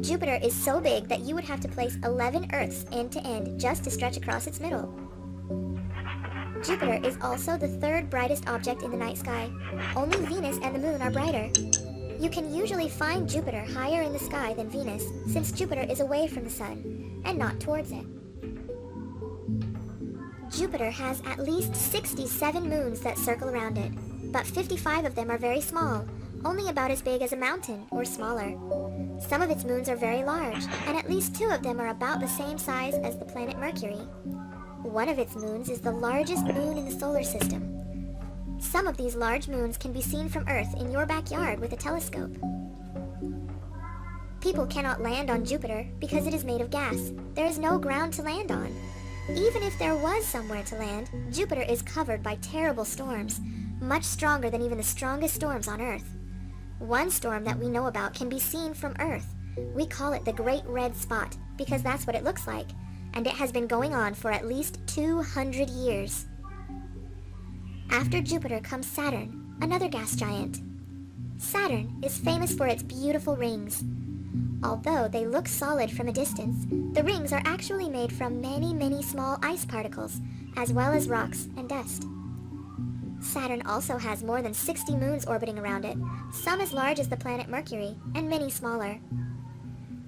Jupiter is so big that you would have to place 11 Earths end to end just to stretch across its middle. Jupiter is also the third brightest object in the night sky. Only Venus and the Moon are brighter. You can usually find Jupiter higher in the sky than Venus, since Jupiter is away from the Sun, and not towards it. Jupiter has at least 67 moons that circle around it, but 55 of them are very small, only about as big as a mountain or smaller. Some of its moons are very large, and at least 2 of them are about the same size as the planet Mercury. One of its moons is the largest moon in the solar system. Some of these large moons can be seen from Earth in your backyard with a telescope. People cannot land on Jupiter because it is made of gas. There is no ground to land on. Even if there was somewhere to land, Jupiter is covered by terrible storms, much stronger than even the strongest storms on Earth. One storm that we know about can be seen from Earth. We call it the Great Red Spot because that's what it looks like, and it has been going on for at least 200 years. After Jupiter comes Saturn, another gas giant. Saturn is famous for its beautiful rings. Although they look solid from a distance, the rings are actually made from many, many small ice particles, as well as rocks and dust. Saturn also has more than 60 moons orbiting around it, some as large as the planet Mercury, and many smaller.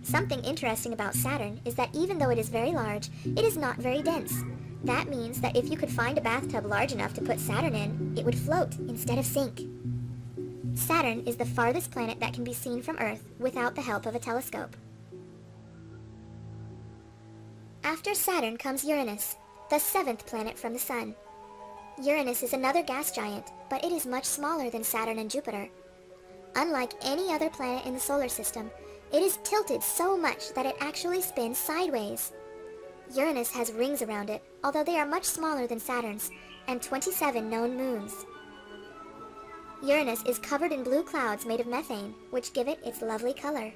Something interesting about Saturn is that even though it is very large, it is not very dense. That means that if you could find a bathtub large enough to put Saturn in, it would float instead of sink. Saturn is the farthest planet that can be seen from Earth without the help of a telescope. After Saturn comes Uranus, the 7th planet from the Sun. Uranus is another gas giant, but it is much smaller than Saturn and Jupiter. Unlike any other planet in the solar system, it is tilted so much that it actually spins sideways. Uranus has rings around it, although they are much smaller than Saturn's, and 27 known moons. Uranus is covered in blue clouds made of methane, which give it its lovely color.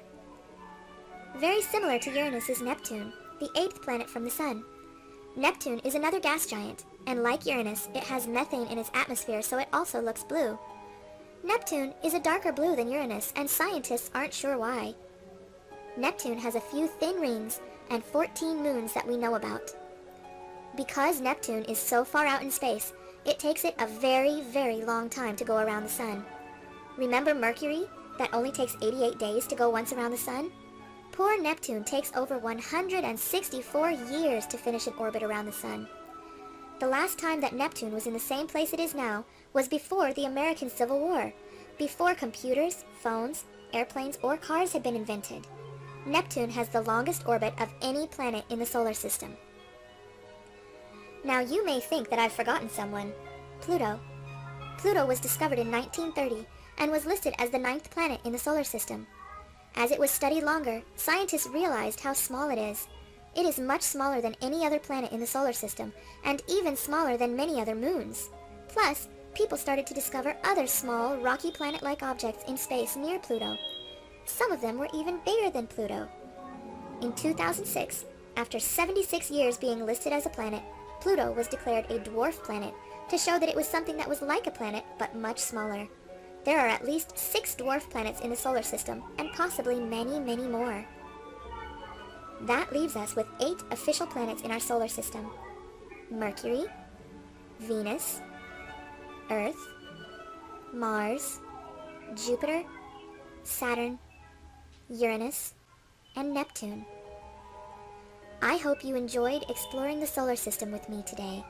Very similar to Uranus is Neptune, the 8th planet from the Sun. Neptune is another gas giant, and like Uranus, it has methane in its atmosphere, so it also looks blue. Neptune is a darker blue than Uranus, and scientists aren't sure why. Neptune has a few thin rings and 14 moons that we know about. Because Neptune is so far out in space, it takes it a very, very long time to go around the Sun. Remember Mercury, that only takes 88 days to go once around the Sun? Poor Neptune takes over 164 years to finish an orbit around the Sun. The last time that Neptune was in the same place it is now was before the American Civil War, before computers, phones, airplanes, or cars had been invented. Neptune has the longest orbit of any planet in the solar system. Now you may think that I've forgotten someone. Pluto. Pluto was discovered in 1930 and was listed as the 9th planet in the solar system. As it was studied longer, scientists realized how small it is. It is much smaller than any other planet in the solar system, and even smaller than many other moons. Plus, people started to discover other small, rocky planet-like objects in space near Pluto. Some of them were even bigger than Pluto. In 2006, after 76 years being listed as a planet, Pluto was declared a dwarf planet to show that it was something that was like a planet but much smaller. There are at least 6 dwarf planets in the solar system, and possibly many, many more. That leaves us with 8 official planets in our solar system: Mercury, Venus, Earth, Mars, Jupiter, Saturn, Uranus, and Neptune. I hope you enjoyed exploring the solar system with me today.